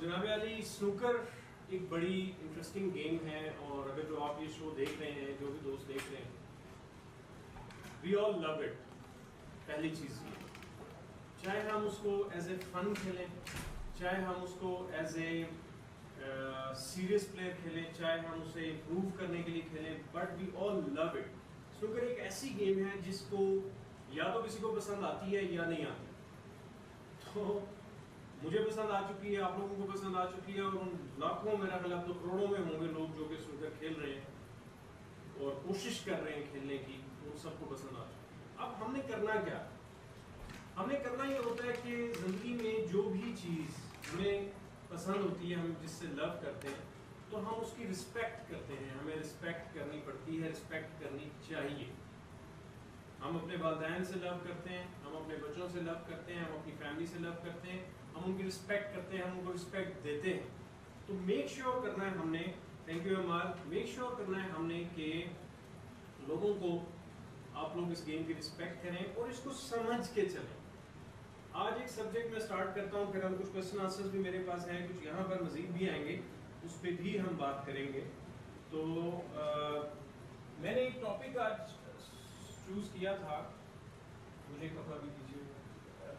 جناب علی سنوکر ایک بڑی انٹرسٹنگ گیم ہے، اور اگر جو آپ یہ شو دیکھ رہے ہیں، جو بھی دوست دیکھ رہے ہیں، وی آل لو اٹ. پہلی چیز یہ، چاہے ہم اس کو ایز اے فن کھیلیں، چاہے ہم اس کو ایز اے سیریس پلیئر کھیلیں، چاہے ہم اسے امپروو کرنے کے لیے کھیلیں، but we all love it. Snooker ایک ایسی گیم ہے جس کو یا تو کسی کو پسند آتی ہے یا نہیں آتی. تو مجھے پسند آ چکی ہے، آپ لوگوں کو پسند آ چکی ہے، اور ان لاکھوں، میرا خیال تو کروڑوں میں ہوں گے لوگ جو کہ سنوکر کھیل رہے ہیں اور کوشش کر رہے ہیں کھیلنے کی، ان سب کو پسند آ چکی ہے. اب ہم نے کرنا کیا؟ ہم نے کرنا یہ ہوتا ہے کہ زندگی میں جو بھی چیز ہمیں پسند ہوتی ہے، ہم جس سے لو کرتے ہیں، تو ہم اس کی رسپیکٹ کرتے ہیں. ہمیں رسپیکٹ کرنی پڑتی ہے، رسپیکٹ کرنی چاہیے. ہم اپنے والدین سے لو کرتے ہیں، ہم اپنے بچوں سے لو کرتے ہیں، ہم اپنی فیملی سے لو کرتے ہیں، ہم ان کی رسپیکٹ کرتے ہیں، ہم ان کو رسپیکٹ دیتے ہیں. تو میک شیور کرنا ہے ہم نے، تھینک یو امار، میک شیور کرنا ہے ہم نے کہ لوگوں کو، آپ لوگ اس گیم کی رسپیکٹ کریں اور اس کو سمجھ کے چلیں. آج ایک سبجیکٹ میں سٹارٹ کرتا ہوں، پھر ہم کچھ کوسچن آنسرز بھی میرے پاس ہیں، کچھ یہاں پر مزید بھی آئیں گے، اس پہ بھی ہم بات کریں گے. تو میں نے ایک ٹاپک آج چوز کیا تھا، مجھے کپڑا بھی دیجیے.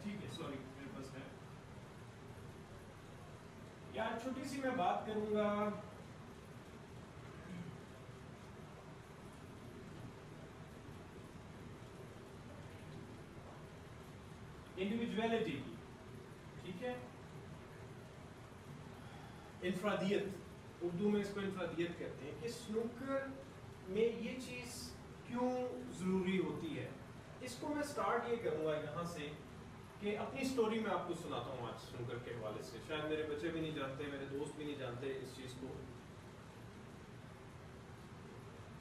ٹھیک ہے، سوری میرے پاس ہے. یار چھوٹی سی میں بات کروں گا انڈیویجویلٹی کی. ٹھیک ہے، انفرادیت، اردو میں اس کو انفرادیت کہتے ہیں، کہ سنوکر میں یہ چیز کیوں ضروری ہوتی ہے. اس کو میں سٹارٹ یہ کروں گا یہاں سے کہ اپنی سٹوری میں آپ کو سناتا ہوں آج سنوکر کے حوالے سے. شاید میرے بچے بھی نہیں جانتے، میرے دوست بھی نہیں جانتے اس چیز کو.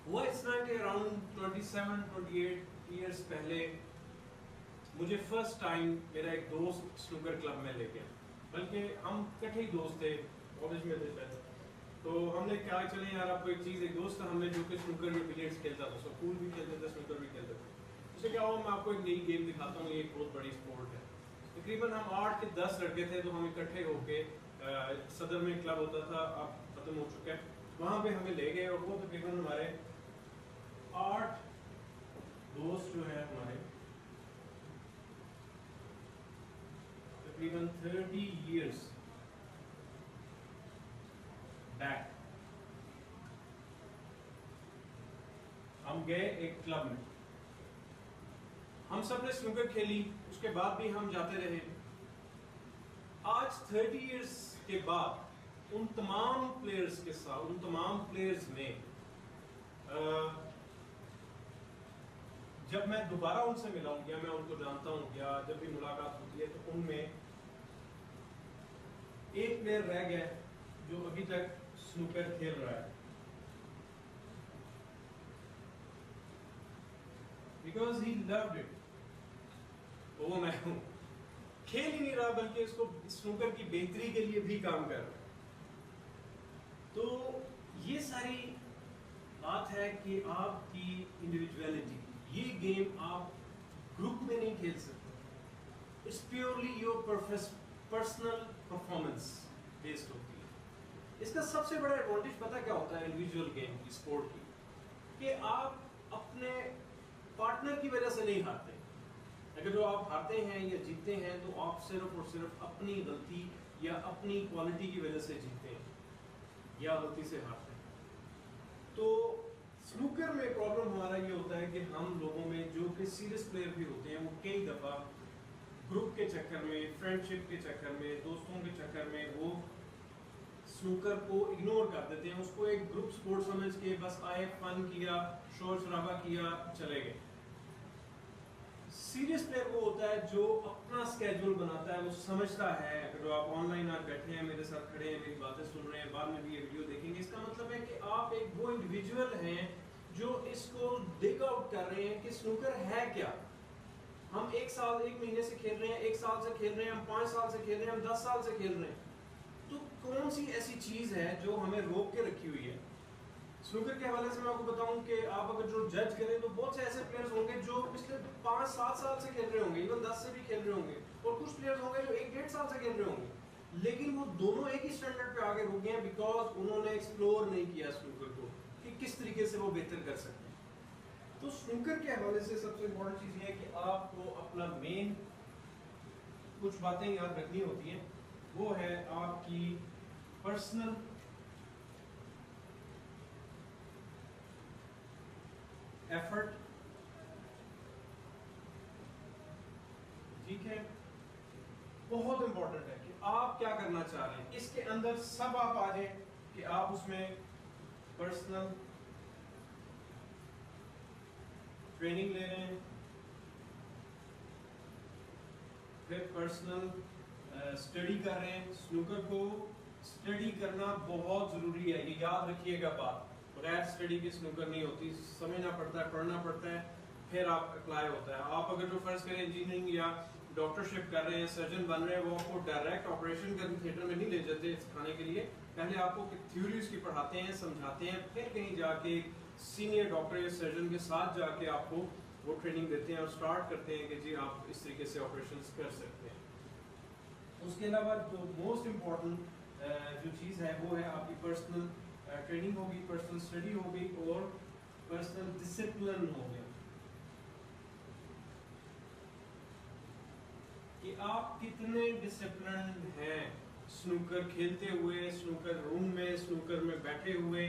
ہوا اس طرح کہ اراؤنڈ 27-28 ایئرس پہلے مجھے فرسٹ ٹائم میرا ایک دوست سنوکر کلب میں لے گیا، بلکہ ہم کٹھے ہی دوست تھے، کالج میں تھے پہلے. تو ہم نے کہا چلیں یار آپ کو ایک چیز، ایک دوست تھا ہم نے جو کہ سنوکر کے بلیئرڈز کھیلتا تھا، اسکول بھی کھیلتا تھا، سنوکر بھی کھیلتا تھا. اسے کیا ہوا، میں آپ کو ایک نئی گیم دکھاتا ہوں، یہ ایک بہت بڑی اسپورٹ ہے. تقریباً ہم 8 کے 10 لڑکے تھے، تو ہم اکٹھے ہو کے صدر میں کلب ہوتا تھا، اب ختم ہو چکا ہے، وہاں پہ ہمیں لے گئے، اور وہ تقریباً ہمارے 8 دوست جو ہیں ہمارے تقریباً 30 years بیک ہم گئے ایک کلب میں. ہم سب نے سنوکر کھیلی، اس کے بعد بھی ہم جاتے رہے. آج 30 ایئرس کے بعد ان تمام پلیئرز کے ساتھ، ان تمام پلیئرز میں جب میں دوبارہ ان سے ملا ہوں، یا میں ان کو جانتا ہوں، یا جب بھی ملاقات ہوتی ہے، تو ان میں ایک پلیئر رہ گیا جو ابھی تک سنوکر کھیل رہا ہے. Because he loved it. وہ میں ہوں، کھیل ہی نہیں رہا بلکہ اس کو سنوکر کی بہتری کے لیے بھی کام کر رہا ہے. تو یہ ساری بات ہے کہ آپ کی انڈیویجویلٹی، یہ گیم آپ گروپ میں نہیں کھیل سکتے. It's purely your personal performance based ہوتی ہے. اس کا سب سے بڑا ایڈوانٹیج پتہ کیا ہوتا ہے انڈیویجول گیم کی، اسپورٹ کی، کہ آپ اپنے پارٹنر کی وجہ سے نہیں ہارتے. اگر جو آپ ہارتے ہیں یا جیتتے ہیں تو آپ صرف اور صرف اپنی غلطی یا اپنی کوالٹی کی وجہ سے جیتتے ہیں یا غلطی سے ہارتے ہیں. تو سنوکر میں پرابلم ہمارا یہ ہوتا ہے کہ ہم لوگوں میں جو کہ سیریس پلیئر بھی ہوتے ہیں، وہ کئی دفعہ گروپ کے چکر میں، فرینڈ شپ کے چکر میں، دوستوں کے چکر میں وہ سنوکر کو اگنور کر دیتے ہیں. اس کو ایک گروپ سپورٹ سمجھ کے بس آئے، فن کیا، شور شرابہ کیا، چلے گئے. سیریس پلیئر وہ ہوتا ہے جو اپنا اسکیجول بناتا ہے، وہ سمجھتا ہے. اگر جو آپ آن لائن آج بیٹھے ہیں، میرے ساتھ کھڑے ہیں، میری باتیں سن رہے ہیں، بعد میں بھی یہ ویڈیو دیکھیں گے، اس کا مطلب ہے کہ آپ ایک وہ انڈیویجول ہیں جو اس کو ڈگ آؤٹ کر رہے ہیں کہ سنوکر ہے کیا. ہم 1 سال 1 مہینے سے کھیل رہے ہیں، 1 سال سے کھیل رہے ہیں، ہم 5 سال سے کھیل رہے ہیں، ہم 10 سال سے کھیل رہے ہیں. تو کون سی ایسی چیز ہے جو ہمیں روک کے رکھی ہوئی ہے؟ سنوکر کے حوالے سے میں آپ کو بتاؤں کہ آپ اگر جو جج کریں تو بہت سے ایسے پلیئرز ہوں گے جو پچھلے 5-7 سال سے کھیل رہے ہوں گے، ایون 10 سے بھی کھیل رہے ہوں گے، اور کچھ پلیئرز ہوں گے جو 1-1.5 سال سے کھیل رہے ہوں گے. لیکن وہ دونوں ایک ہی اسٹینڈرڈ پہ آگے رک گئے ہیں بیکاز انہوں نے ایکسپلور نہیں کیا سنوکر کو کہ کس طریقے سے وہ بہتر کر سکتے ہیں. تو سنوکر کے حوالے سے سب سے امپورٹنٹ چیز یہ ہے کہ آپ کو اپنا مین کچھ باتیں یاد رکھنی ہوتی ہیں. وہ ہے آپ کی پرسنل ایفرٹ. ٹھیک ہے, بہت امپورٹنٹ ہے کہ آپ کیا کرنا چاہ رہے ہیں. اس کے اندر سب آپ آ جائیں کہ آپ اس میں پرسنل ٹریننگ لے رہے ہیں, پھر پرسنل اسٹڈی کر رہے ہیں. سنوکر کو اسٹڈی کرنا بہت ضروری ہے, یہ یاد رکھیے گا بات. بغیر اسٹڈی کی سنوکر نہیں ہوتی, سمجھنا پڑتا ہے, پڑھنا پڑتا ہے, پھر آپ اپلائی ہوتا ہے. آپ اگر جو فرض کریں انجینئرنگ یا ڈاکٹرشپ کر رہے ہیں, سرجن بن رہے ہیں, وہ آپ کو ڈائریکٹ آپریشن کے تھیٹر میں نہیں لے جاتے سکھانے کے لیے. پہلے آپ کو تھیوریز کی پڑھاتے ہیں, سمجھاتے ہیں, پھر کہیں جا کے سینئر ڈاکٹر یا سرجن کے ساتھ جا کے آپ کو وہ ٹریننگ دیتے ہیں اور سٹارٹ کرتے ہیں کہ جی آپ اس طریقے سے آپریشنز کر سکتے ہیں. اس کے علاوہ جو موسٹ امپورٹنٹ جو چیز ہے وہ ہے آپ کی پرسنل ٹریننگ ہوگی, پرسنل اسٹڈی ہوگی اور پرسنل ڈسپلن ہو گیا. کہ آپ کتنے ڈسپلنڈ ہیں سنوکر کھیلتے ہوئے, سنوکر روم میں, سنوکر میں بیٹھے ہوئے.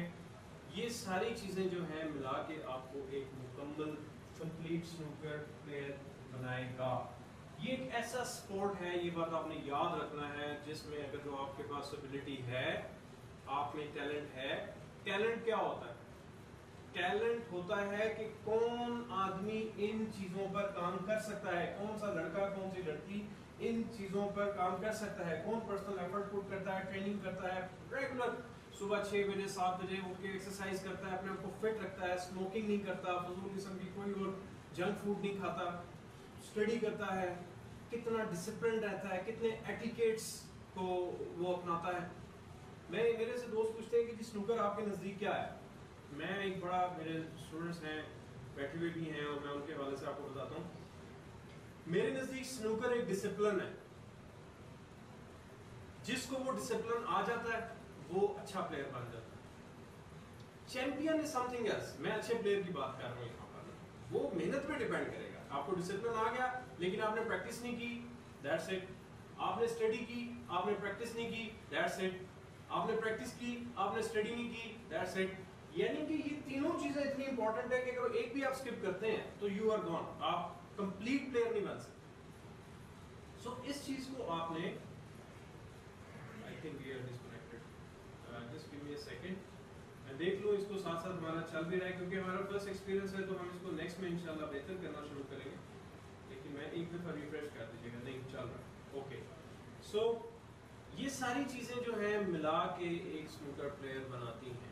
یہ ساری چیزیں جو ہیں ملا کے آپ کو ایک مکمل کمپلیٹ سنوکر پلیئر بنائے گا. یہ ایک ایسا سپورٹ ہے, یہ بات آپ نے یاد رکھنا ہے, جس میں اگر جو آپ کے پاس ابیلٹی ہے, آپ میں ٹیلنٹ ہے. ٹیلنٹ کیا ہوتا ہے؟ ٹیلنٹ ہوتا ہے کہ کون آدمی ان چیزوں پر کام کر سکتا ہے, کون سا لڑکا, کون سی لڑکی ان چیزوں پر کام کر سکتا ہے, کون پرسنل ایفرٹ پٹ کرتا ہے, ٹریننگ کرتا ہے, ریگولر صبح 6 بجے 7 بجے اٹھ کے ایکسرسائز کرتا ہے, اپنے آپ کو فٹ رکھتا ہے, اسموکنگ نہیں کرتا, فضول قسم کی کوئی اور جنک فوڈ نہیں کھاتا, اسٹڈی کرتا ہے, کتنا ڈسپلن رہتا ہے, کتنے ایٹیکیٹس کو وہ اپناتا ہے. میرے سے دوست پوچھتے ہیں کہ جی سنوکر آپ کے نزدیک کیا ہے. میں ایک بڑا, میرے اسٹوڈنٹس ہیں بیٹھے ہوئے بھی ہیں اور میں ان کے حوالے سے آپ کو بتاتا ہوں. میرے نزدیک سنوکر ایک ڈسپلن ہے. جس کو وہ ڈسپلن آ جاتا ہے وہ اچھا پلیئر بن جاتا ہے. چیمپئن از سم تھنگ ایلس. میں اچھے پلیئر کی بات کر رہا ہوں یہاں پر, وہ محنت پہ ڈیپینڈ کرے گا. آپ کو ڈسپلن آ گیا لیکن آپ نے پریکٹس نہیں کی, دیٹس اٹ. آپ نے اسٹڈی کی, آپ نے پریکٹس نہیں کی, دیٹس اٹ. آپ نے پریکٹس کی, آپ نے اسٹڈی نہیں کی, دیٹس اٹ. یعنی کہ یہ تینوں چیزیں اتنی امپورٹنٹ ہے کہ اگر ایک بھی آپ اسکپ کرتے ہیں تو یو آر گون, آپ کمپلیٹ پلیئر نہیں بن سکتے. سو اس چیز کو آپ نے, I think we are disconnected, just give me a second, میں دیکھ لوں اس کو ساتھ ساتھ ہمارا چل بھی رہا ہے کیونکہ ہمارا فرسٹ ایکسپیرینس ہے, تو ہم اس کو نیکسٹ میں انشاءاللہ بہتر کرنا شروع کریں گے. لیکن میں ایک دفعہ ریفریش کر دیجیے گا, نہیں چل رہا. اوکے, سو یہ ساری چیزیں جو ہیں ملا کے ایک سنوکر پلیئر بناتی ہیں.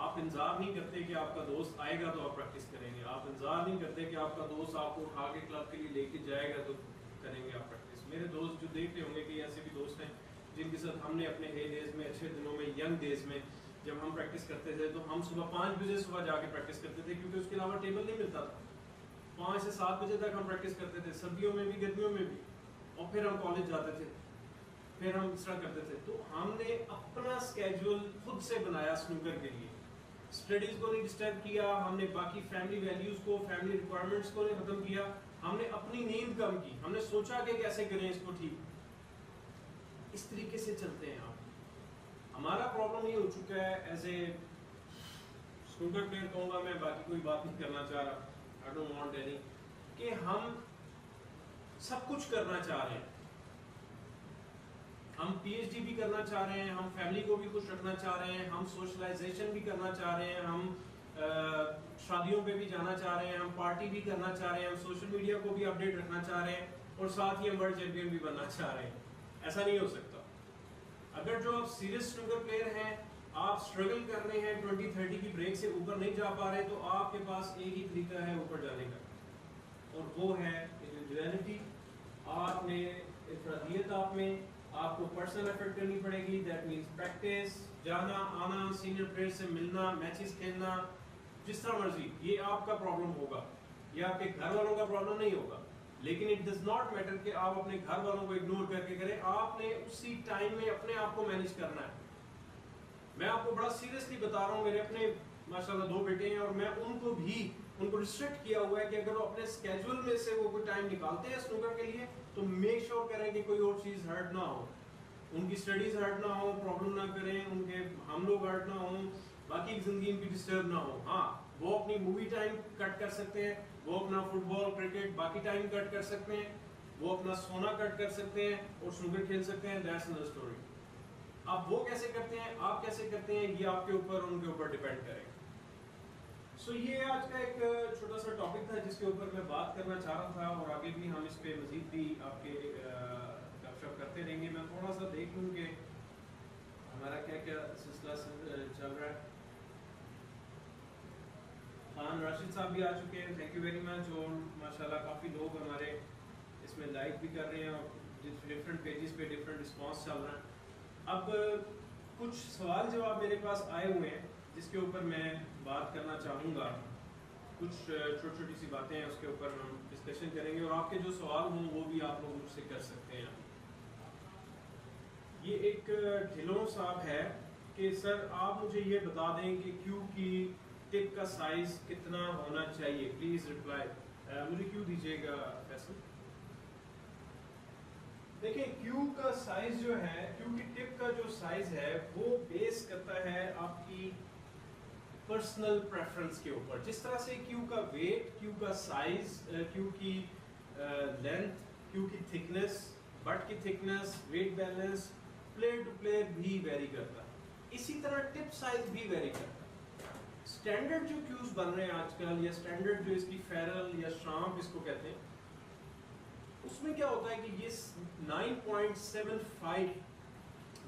آپ انتظار نہیں کرتے کہ آپ کا دوست آئے گا تو آپ پریکٹس کریں گے. آپ انتظار نہیں کرتے کہ آپ کا دوست آپ کو اٹھا کے کلب کے لیے لے کے جائے گا تو کریں گے آپ پریکٹس. میرے دوست جو دیکھ رہے ہوں گے کہ ایسے بھی دوست ہیں جن کے ساتھ ہم نے اپنے ہی ڈیز میں, اچھے دنوں میں, ینگ ڈیز میں جب ہم پریکٹس کرتے تھے تو ہم صبح 5 بجے صبح جا کے پریکٹس کرتے تھے, کیونکہ اس کے علاوہ ٹیبل نہیں ملتا تھا. 5 سے 7 بجے تک ہم پریکٹس کرتے تھے, سردیوں میں بھی گرمیوں میں بھی, اور پھر ہم کالج جاتے تھے, پھر ہم اس طرح کرتے تھے. تو ہم نے اپنا اسکیجول خود سے بنایا سنوکر کے لیے. اسٹڈیز کو نہیں ڈسٹرب کیا, ہم نے باقی فیملی ویلیوز کو, فیملی ریکوائرمنٹس کو نہیں ختم کیا, ہم نے اپنی نیند کم کی, ہم نے سوچا کہ کیسے کریں اس کو ٹھیک. اس طریقے سے چلتے ہیں آپ. ہمارا پرابلم یہ ہو چکا ہے ایز اے سنوکر پلیئر, کہوں گا میں, باقی کوئی بات نہیں کرنا چاہ رہا, I don't want any, کہ ہم سب کچھ کرنا چاہ رہے ہیں. ہم پی ایچ ڈی بھی کرنا چاہ رہے ہیں, ہم فیملی کو بھی خوش رکھنا چاہ رہے ہیں, ہم سوشلائزیشن بھی کرنا چاہ رہے ہیں, ہم شادیوں پہ بھی جانا چاہ رہے ہیں, ہم پارٹی بھی کرنا چاہ رہے ہیں, ہم سوشل میڈیا کو بھی اپڈیٹ رکھنا چاہ رہے ہیں, اور ساتھ ہی ہم ورلڈ چیمپئن بھی بننا چاہ رہے ہیں. ایسا نہیں ہو سکتا. اگر جو آپ سیریس سنوکر پلیئر ہیں, آپ اسٹرگل کر رہے ہیں, 20-30 کی بریک سے اوپر نہیں جا پا رہے, تو آپ کے پاس ایک ہی طریقہ ہے اوپر جانے کا, اور وہ ہے انڈیویجویلٹی. آپ نے افرادیت, آپ کو پرسنل ایفرٹ کرنی پڑے گی. دیٹ مینس پریکٹس, جانا آنا, سینئر پلیئر سے ملنا, میچز کھیلنا, جس طرح مرضی. یہ آپ کا پرابلم ہوگا, یہ آپ کے گھر والوں کا پرابلم نہیں ہوگا, لیکن اٹ ڈز ناٹ میٹر کہ آپ اپنے گھر والوں کو اگنور کر کے کریں, آپ نے اسی ٹائم میں اپنے آپ کو مینیج کرنا ہے. میں آپ کو بڑا سیریسلی بتا رہا ہوں, میرے اپنے ماشاءاللہ 2 بیٹے ہیں, اور میں ان کو ریسٹرکٹ کیا ہوا ہے کہ اگر وہ اپنے اسکیجول میں سے وہ کوئی ٹائم نکالتے ہیں سنوکر کے لیے تو میک شیور کریں کہ کوئی اور چیز ہرٹ نہ ہو, ان کی اسٹڈیز ہرٹ نہ ہو, پرابلم نہ کریں, ان کے ہم لوگ ہرٹ نہ ہوں, باقی زندگی ان کی ڈسٹرب نہ ہو. ہاں وہ اپنی مووی ٹائم کٹ کر سکتے ہیں, وہ اپنا فٹ بال کرکٹ باقی ٹائم کٹ کر سکتے ہیں, وہ اپنا سونا کٹ کر سکتے ہیں اور سنوکر کھیل سکتے ہیں, دیٹس انother اسٹوری. اب وہ کیسے کرتے ہیں, آپ کیسے کرتے ہیں, یہ آپ کے اوپر ان کے اوپر ڈیپینڈ کرے. سو یہ آج کا ایک چھوٹا سا ٹاپک تھا جس کے اوپر میں بات کرنا چاہ رہا تھا, اور آگے بھی ہم اس پہ مزید بھی آپ کے گپ شپ کرتے رہیں گے. میں تھوڑا سا دیکھ لوں کہ ہمارا کیا کیا سلسلہ چل رہا ہے. خان راشد صاحب بھی آ چکے ہیں, تھینک یو ویری مچ. اور ماشاءاللہ کافی لوگ ہمارے اس میں لائک بھی کر رہے ہیں, اور ڈفرینٹ پیجز پہ ڈفرینٹ رسپانس چل رہا ہے. اب کچھ سوال جواب میرے پاس آئے ہوئے ہیں جس کے اوپر میں بات کرنا چاہوں گا. کچھ چھوٹی چھوٹی سی باتیں ہیں, اس کے اوپر ہم ڈسکشن کریں گے, اور آپ کے جو سوال ہوں وہ بھی آپ لوگ مجھ سے کر سکتے ہیں. یہ ایک ڈھلوں صاحب ہے کہ سر آپ مجھے یہ بتا دیں کہ کیو کی ٹپ کا سائز کتنا ہونا چاہیے, پلیز رپلائی. مجھے کیو دیجیے گا فیصل. دیکھیں کیو کا سائز جو ہے, کیو کی ٹپ کا جو سائز ہے وہ بیس کرتا ہے آپ کی پرسنل پریفرنس کے اوپر. جس طرح سے کیو کا ویٹ, کیو کا سائز, کیو کی لینتھ, کیو کی تھکنس, بٹ کی thickness, weight balance player to player بھی ویری کرتا ہے. اسی طرح ٹپ سائز بھی ویری کرتا ہے. اسٹینڈرڈ جو کیوز بن رہے ہیں آج کل, یا اسٹینڈرڈ جو اس کی فیرل یا شامپ اس کو کہتے ہیں, اس میں کیا ہوتا ہے کہ یہ 9.75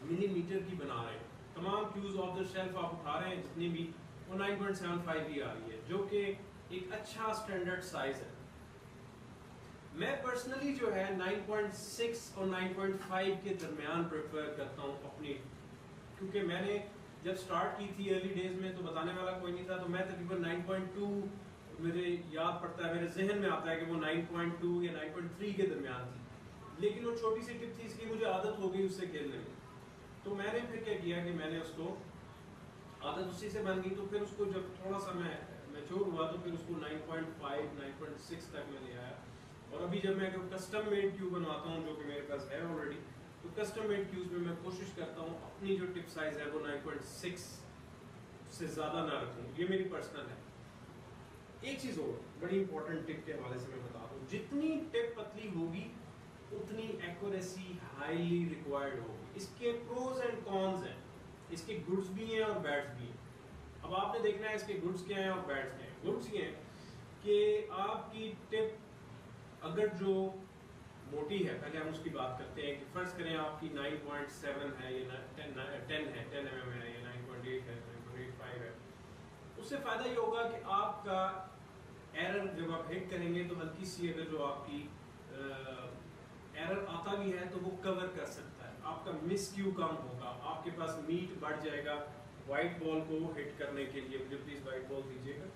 ملی میٹر کی بنا رہے ہیں. تمام کیوز آف دا شیلف آپ اٹھا رہے ہیں جتنی بھی, وہ 9.75 ہی آ رہی ہے, جو کہ ایک اچھا اسٹینڈرڈ سائز ہے. میں پرسنلی جو ہے 9.6 اور 9.5 کے درمیان پریفر کرتا ہوں اپنی, کیونکہ میں نے جب سٹارٹ کی تھی ارلی ڈیز میں تو بتانے والا کوئی نہیں تھا, تو میں تقریباً 9.2 میرے یاد پڑتا ہے, میرے ذہن میں آتا ہے کہ وہ 9.2 یا 9.3 کے درمیان تھی. لیکن وہ چھوٹی سی ٹپ تھی, اس کی مجھے عادت ہو گئی اس سے کھیلنے میں, تو میں نے پھر کیا کیا کہ میں نے اس کو عادت اسی سے بن گئی, تو پھر اس کو جب تھوڑا سا میں میچور ہوا تو پھر اس کو 9.5 9.6 تک میں لے آیا. اور ابھی جب میں کسٹم میڈ کیو بنواتا ہوں جو کہ میرے پاس ہے آلریڈی, تو کسٹم میڈ کیوز میں کوشش کرتا ہوں اپنی جو ٹپ سائز ہے وہ 9.6 سے زیادہ نہ رکھوں. یہ میری پرسنل ہے. ایک چیز اور بڑی امپورٹنٹ ٹپ کے حوالے سے میں بتا دوں, جتنی ٹپ پتلی ہوگی اتنی ایکوریسی ہائیلی ریکوائرڈ ہوگی. اس کے پروز اینڈ کونز ہیں, اس کے گڈس بھی ہیں اور بیڈس بھی ہیں. اب آپ نے دیکھنا ہے اس کے گڈس کیا ہیں اور بیڈس کیا ہیں. گڈس یہ ہیں کہ آپ کی ٹپ اگر جو موٹی ہے, پہلے ہم اس کی بات کرتے ہیں کہ فرض کریں آپ کی 9.7 ہے یا 10 ہے, 10 mm ہے یا 9.8 ہے, 9.85 ہے, اس سے فائدہ یہ ہوگا کہ آپ کا ایرر جب آپ ہٹ کریں گے تو ہلکی سی اگر جو آپ کی ایرر آتا بھی ہے تو وہ کور کر سکتا ہے. آپ کا مس کیو کم ہوگا, آپ کے پاس میٹ بڑھ جائے گا وائٹ بال کو ہٹ کرنے کے لیے. مجھے پلیز وائٹ بال دیجیے گا.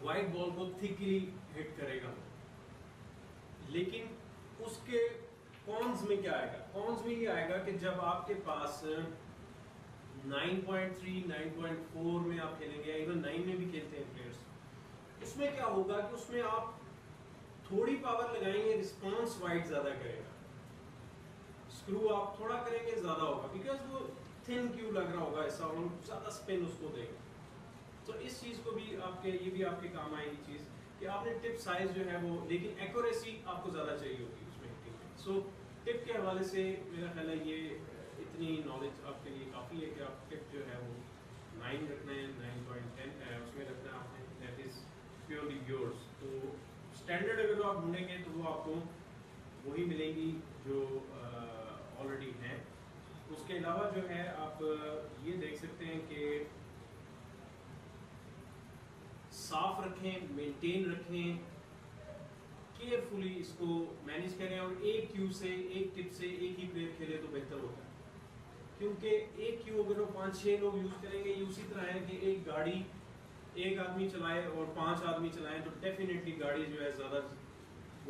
وائٹ بال کو تھکلی ہٹ کرے گا. لیکن اس کے کونز میں کیا آئے گا, کونز میں یہ آئے گا کہ جب آپ کے پاس 9.3 9.4 میں آپ کھیلیں گے, ایون 9 میں بھی کھیلتے ہیں پلیئرس, اس میں کیا ہوگا کہ اس میں آپ تھوڑی پاور لگائیں گے, رسپانس وائٹ زیادہ کرے گا. اسکرو آپ تھوڑا کریں گے زیادہ ہوگا, بیکاز وہ تھن کیو لگ رہا ہوگا ایسا, اور زیادہ سپن اس کو دے گا. تو اس چیز کو بھی آپ کے, یہ بھی آپ کے کام آئے گی چیز کہ آپ نے ٹپ سائز جو ہے وہ, لیکن ایکوریسی آپ کو زیادہ چاہیے ہوگی اس میں ہٹنگ میں. سو ٹپ کے حوالے سے میرا خیال ہے یہ اتنی نالج آپ کے لیے کافی ہے کہ آپ ٹپ جو ہے وہ 9 رکھنا ہے, 9.10 ہے اس میں رکھنا ہے آپ نے, دیٹ از پیورلی یورس. تو اسٹینڈرڈ اگر آپ ڈھونڈیں گے تو وہ آپ کو وہی ملیں گی جو آلریڈی ہیں. اس کے علاوہ جو ہے آپ یہ دیکھ سکتے ہیں کہ صاف رکھیں, مینٹین رکھیں, کیئرفلی اس کو مینیج کریں, اور ایک کیو سے, ایک ٹپ سے ایک ہی پلیئر کھیلے تو بہتر ہوتا ہے. کیونکہ ایک کیو اگر وہ 5-6 لوگ یوز کریں گے, یہ اسی طرح ہے کہ ایک گاڑی ایک آدمی چلائے اور 5 آدمی چلائیں تو ڈیفینیٹلی گاڑی جو ہے زیادہ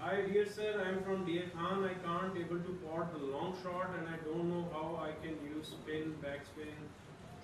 Hi dear sir, I am from Dear Khan. I can't able to pot the long shot and I don't know how I can use spin, backspin,